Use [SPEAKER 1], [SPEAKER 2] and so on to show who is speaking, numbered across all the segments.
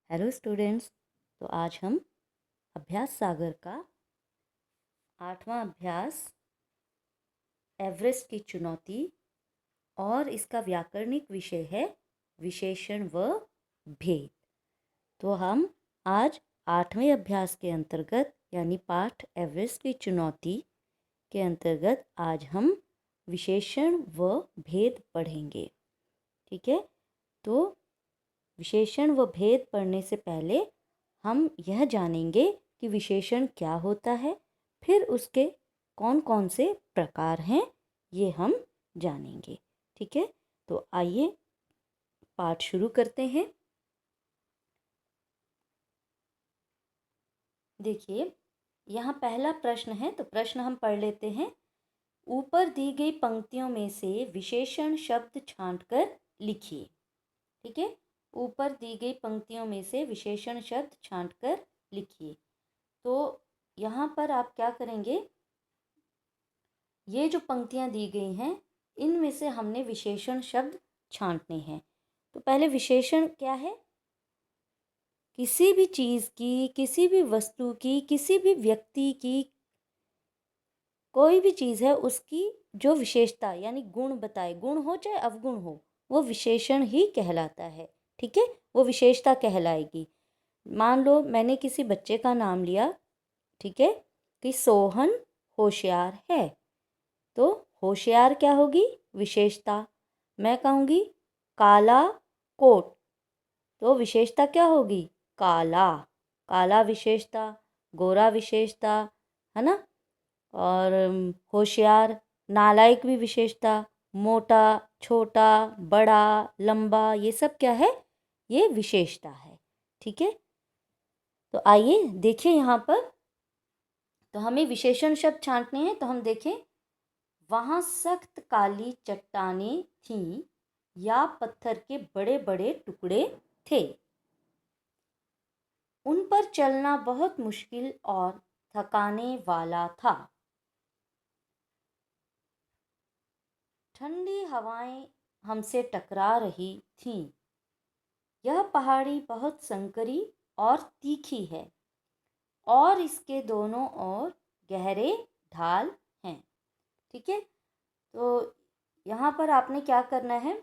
[SPEAKER 1] Hello students. तो आज हम अभ्यास सागर का 8वां अभ्यास एवरेस्ट की चुनौती और इसका व्याकरणिक विषय है विशेषण व भेद। तो हम आज 8वें अभ्यास के अंतर्गत यानी पाठ एवरेस्ट की चुनौती के अंतर्गत आज हम विशेषण व भेद पढ़ेंगे। ठीक है, तो विशेषण व भेद पढ़ने से पहले हम यह जानेंगे कि विशेषण क्या होता है, फिर उसके कौन कौन से प्रकार हैं ये हम जानेंगे। ठीक है, तो आइए पाठ शुरू करते हैं। देखिए, यहाँ पहला प्रश्न है, तो प्रश्न हम पढ़ लेते हैं। ऊपर दी गई पंक्तियों में से विशेषण शब्द छांटकर लिखिए। ठीक है, ऊपर दी गई पंक्तियों में से विशेषण शब्द छांटकर लिखिए। तो यहाँ पर आप क्या करेंगे, ये जो पंक्तियाँ दी गई हैं इनमें से हमने विशेषण शब्द छांटने हैं। तो पहले विशेषण क्या है? किसी भी चीज़ की, किसी भी वस्तु की, किसी भी व्यक्ति की, कोई भी चीज़ है उसकी जो विशेषता यानी गुण बताए, गुण हो चाहे अवगुण हो, वो विशेषण ही कहलाता है। ठीक है, वो विशेषता कहलाएगी। मान लो मैंने किसी बच्चे का नाम लिया, ठीक है, कि सोहन होशियार है, तो होशियार क्या होगी? विशेषता। मैं कहूँगी काला कोट, तो विशेषता क्या होगी? काला। काला विशेषता, गोरा विशेषता, है ना। और होशियार, नालायक भी विशेषता। मोटा, छोटा, बड़ा, लंबा, ये सब क्या है? ये विशेषता है। ठीक है, तो आइए देखिए यहाँ पर। तो हमें विशेषण शब्द छांटने हैं, तो हम देखें, वहाँ सख्त काली चट्टानें थीं या पत्थर के बड़े बड़े टुकड़े थे। उन पर चलना बहुत मुश्किल और थकाने वाला था। ठंडी हवाएं हमसे टकरा रही थीं। यह पहाड़ी बहुत संकरी और तीखी है और इसके दोनों ओर गहरे ढाल हैं। ठीक है, तो यहाँ पर आपने क्या करना है,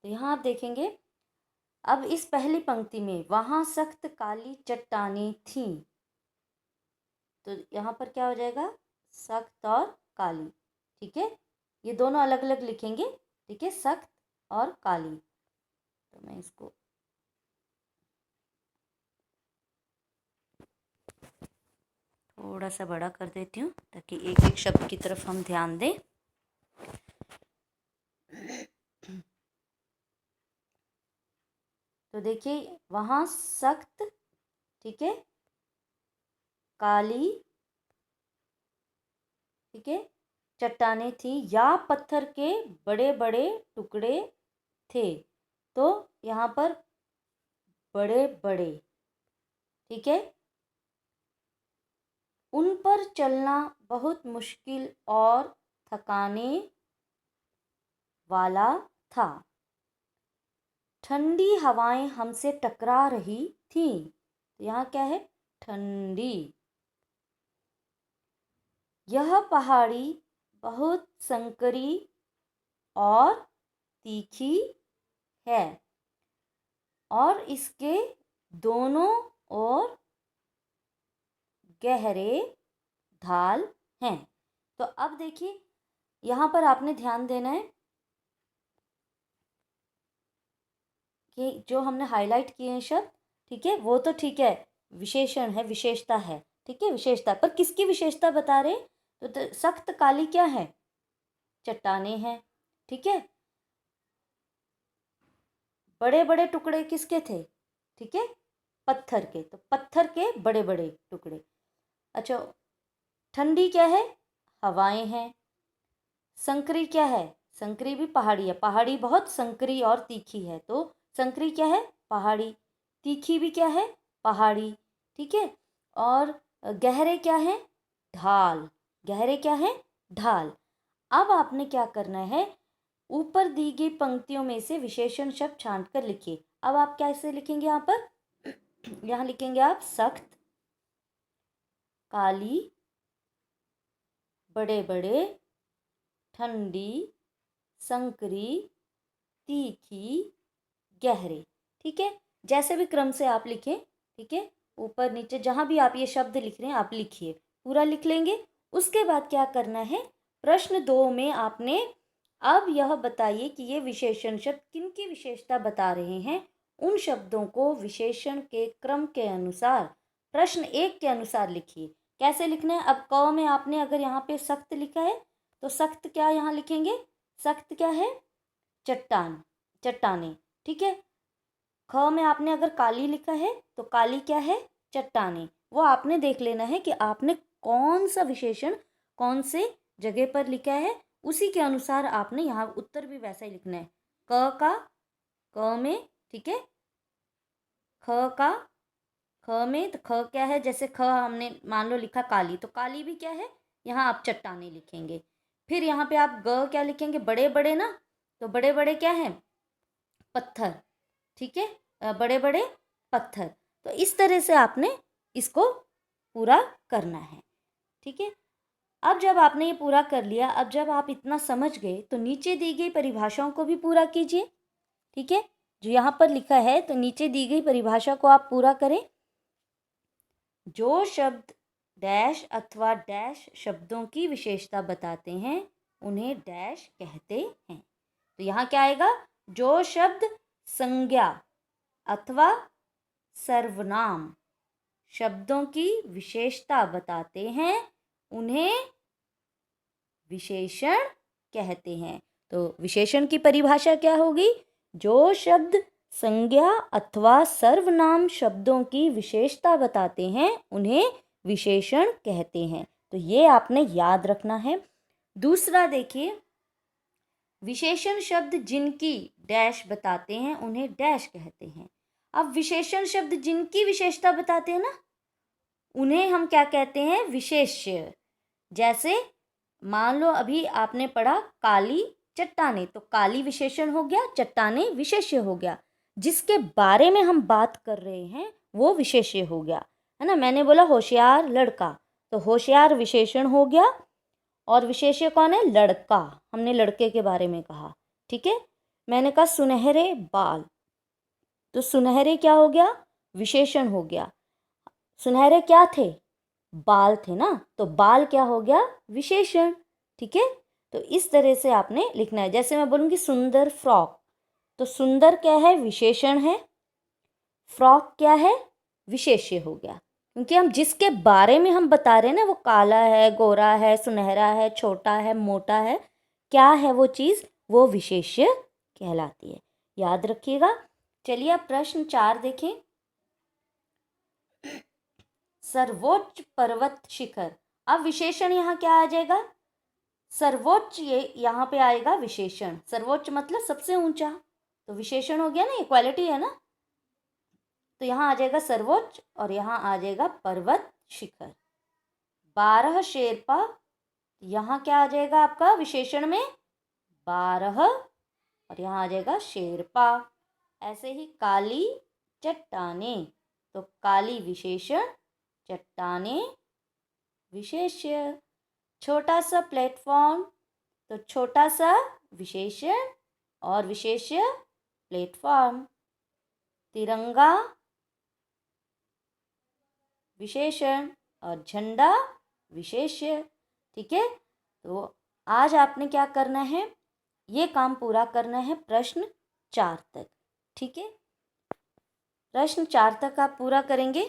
[SPEAKER 1] तो यहाँ आप देखेंगे, अब इस पहली पंक्ति में वहाँ सख्त काली चट्टानें थीं, तो यहाँ पर क्या हो जाएगा? सख्त और काली। ठीक है, ये दोनों अलग अलग लिखेंगे। ठीक है, सख्त और काली। तो मैं इसको थोड़ा सा बड़ा कर देती हूँ ताकि एक एक शब्द की तरफ हम ध्यान दें। तो देखिए, वहाँ सख्त, ठीक है, काली, ठीक है, चट्टानें थी या पत्थर के बड़े बड़े टुकड़े थे, तो यहाँ पर बड़े बड़े, ठीक है, उन पर चलना बहुत मुश्किल और थकाने वाला था। ठंडी हवाएं हमसे टकरा रही थीं, तो यहाँ क्या है? ठंडी। यह पहाड़ी बहुत संकरी और तीखी है और इसके दोनों ओर गहरे ढाल हैं। तो अब देखिए, यहाँ पर आपने ध्यान देना है कि जो हमने हाईलाइट किए हैं शब्द, ठीक है, वो तो ठीक है, विशेषण है, विशेषता है। ठीक है, विशेषता, पर किसकी विशेषता बता रहे? तो सख्त काली क्या है? चट्टानें हैं। ठीक है, बड़े बड़े टुकड़े किसके थे? ठीक है, पत्थर के, तो पत्थर के बड़े बड़े टुकड़े। अच्छा, ठंडी क्या है? हवाएं हैं। संकरी क्या है? संकरी भी पहाड़ी है, पहाड़ी बहुत संकरी और तीखी है, तो संकरी क्या है? पहाड़ी। तीखी भी क्या है? पहाड़ी। ठीक है, और गहरे क्या है? ढाल। गहरे क्या है? ढाल। अब आपने क्या करना है, ऊपर दी गई पंक्तियों में से विशेषण शब्द छांट कर लिखिए। अब आप कैसे लिखेंगे यहाँ पर? यहाँ लिखेंगे आप सख्त, काली, बड़े बड़े, ठंडी, संकरी, तीखी, गहरे। ठीक है, जैसे भी क्रम से आप लिखें। ठीक है, ऊपर नीचे जहाँ भी आप ये शब्द लिख रहे हैं आप लिखिए, पूरा लिख लेंगे। उसके बाद क्या करना है, प्रश्न 2 में आपने अब यह बताइए कि ये विशेषण शब्द किन की विशेषता बता रहे हैं। उन शब्दों को विशेषण के क्रम के अनुसार प्रश्न 1 के अनुसार लिखिए। कैसे लिखना है? अब क में आपने अगर यहाँ पे सख्त लिखा है तो सख्त क्या यहाँ लिखेंगे? सख्त क्या है? चट्टान, चट्टाने। ठीक है, ख में आपने अगर काली लिखा है तो काली क्या है? चट्टाने। वो आपने देख लेना है कि आपने कौन सा विशेषण कौन से जगह पर लिखा है, उसी के अनुसार आपने यहाँ उत्तर भी वैसा ही लिखना है। क में, ठीक है, ख में, तो ख क्या है? जैसे ख हमने मान लो लिखा काली, तो काली भी क्या है? यहाँ आप चट्टाने लिखेंगे। फिर यहाँ पे आप ग क्या लिखेंगे? बड़े बड़े ना, तो बड़े बड़े क्या है? पत्थर। ठीक है, बड़े बड़े पत्थर। तो इस तरह से आपने इसको पूरा करना है। ठीक है, अब जब आपने ये पूरा कर लिया, अब जब आप इतना समझ गए तो नीचे दी गई परिभाषाओं को भी पूरा कीजिए। ठीक है, जो यहाँ पर लिखा है तो नीचे दी गई परिभाषा को आप पूरा करें। जो शब्द डैश अथवा डैश शब्दों की विशेषता बताते हैं उन्हें डैश कहते हैं। तो यहाँ क्या आएगा? जो शब्द संज्ञा अथवा सर्वनाम शब्दों की विशेषता बताते हैं उन्हें विशेषण कहते हैं। तो विशेषण की परिभाषा क्या होगी? जो शब्द संज्ञा अथवा सर्वनाम शब्दों की विशेषता बताते हैं उन्हें विशेषण कहते हैं। तो ये आपने याद रखना है। दूसरा देखिए, विशेषण शब्द जिनकी डैश बताते हैं उन्हें डैश कहते हैं। अब विशेषण शब्द जिनकी विशेषता बताते हैं ना, उन्हें हम क्या कहते हैं? विशेष्य। जैसे मान लो अभी आपने पढ़ा काली चट्टाने, तो काली विशेषण हो गया, चट्टाने विशेष्य हो गया। जिसके बारे में हम बात कर रहे हैं वो विशेष्य हो गया, है ना। मैंने बोला होशियार लड़का, तो होशियार विशेषण हो गया और विशेष्य कौन है? लड़का। हमने लड़के के बारे में कहा। ठीक है, मैंने कहा सुनहरे बाल, तो सुनहरे क्या हो गया? विशेषण हो गया। सुनहरे क्या थे? बाल थे ना, तो बाल क्या हो गया? विशेषण। ठीक है, तो इस तरह से आपने लिखना है। जैसे मैं बोलूँगी सुंदर फ्रॉक, तो सुंदर क्या है? विशेषण है। फ्रॉक क्या है? विशेष्य हो गया, क्योंकि हम जिसके बारे में हम बता रहे हैं ना, वो काला है, गोरा है, सुनहरा है, छोटा है, मोटा है, क्या है वो चीज़? वो विशेष्य कहलाती है। याद रखिएगा। चलिए अब प्रश्न 4 देखें। सर्वोच्च पर्वत शिखर। अब विशेषण यहाँ क्या आ जाएगा? सर्वोच्च, ये यहाँ पे आएगा विशेषण। सर्वोच्च मतलब सबसे ऊंचा, तो विशेषण हो गया ना, इक्वालिटी है ना। तो यहाँ आ जाएगा सर्वोच्च और यहाँ आ जाएगा पर्वत शिखर। 12 शेरपा, यहाँ क्या आ जाएगा आपका विशेषण में? 12, और यहाँ आ जाएगा शेरपा। ऐसे ही काली चट्टाने, तो काली विशेषण, चट्टाने विशेष्य। छोटा सा प्लेटफॉर्म, तो छोटा सा विशेषण और विशेष्य प्लेटफॉर्म। तिरंगा विशेषण और झंडा विशेष्य। ठीक है, तो आज आपने क्या करना है? ये काम पूरा करना है प्रश्न 4 तक। ठीक है, प्रश्न 4 तक आप पूरा करेंगे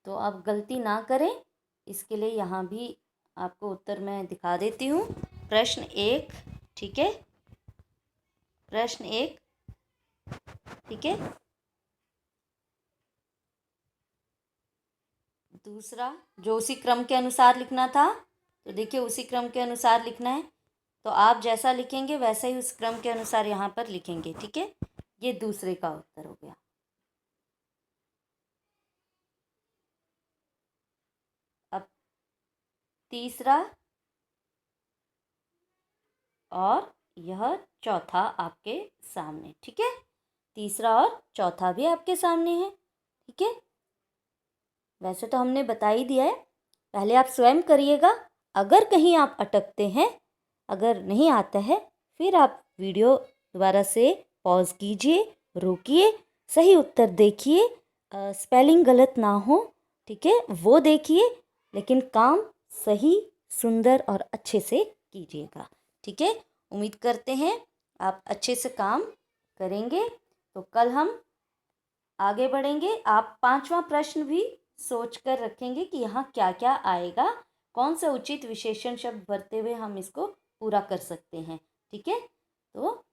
[SPEAKER 1] तो आप गलती ना करें, इसके लिए यहाँ भी आपको उत्तर मैं दिखा देती हूँ। प्रश्न 1, ठीक है, प्रश्न 1, ठीक है। दूसरा जो उसी क्रम के अनुसार लिखना था, तो देखिए उसी क्रम के अनुसार लिखना है, तो आप जैसा लिखेंगे वैसा ही उस क्रम के अनुसार यहाँ पर लिखेंगे। ठीक है, ये दूसरे का उत्तर हो गया। अब तीसरा, और यह चौथा आपके सामने, ठीक है। तीसरा और चौथा भी आपके सामने है, ठीक है। वैसे तो हमने बता ही दिया है, पहले आप स्वयं करिएगा। अगर कहीं आप अटकते हैं, अगर नहीं आता है, फिर आप वीडियो दोबारा से पॉज कीजिए, रोकिए, सही उत्तर देखिए, स्पेलिंग गलत ना हो, ठीक है, वो देखिए, लेकिन काम सही, सुंदर और अच्छे से कीजिएगा, ठीक है। उम्मीद करते हैं आप अच्छे से काम करेंगे। तो कल हम आगे बढ़ेंगे। आप पांचवा प्रश्न भी सोच कर रखेंगे कि यहाँ क्या क्या आएगा, कौन सा उचित विशेषण शब्द भरते हुए हम इसको पूरा कर सकते हैं, ठीक है। तो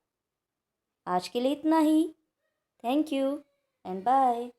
[SPEAKER 1] आज के लिए इतना ही। Thank you and bye.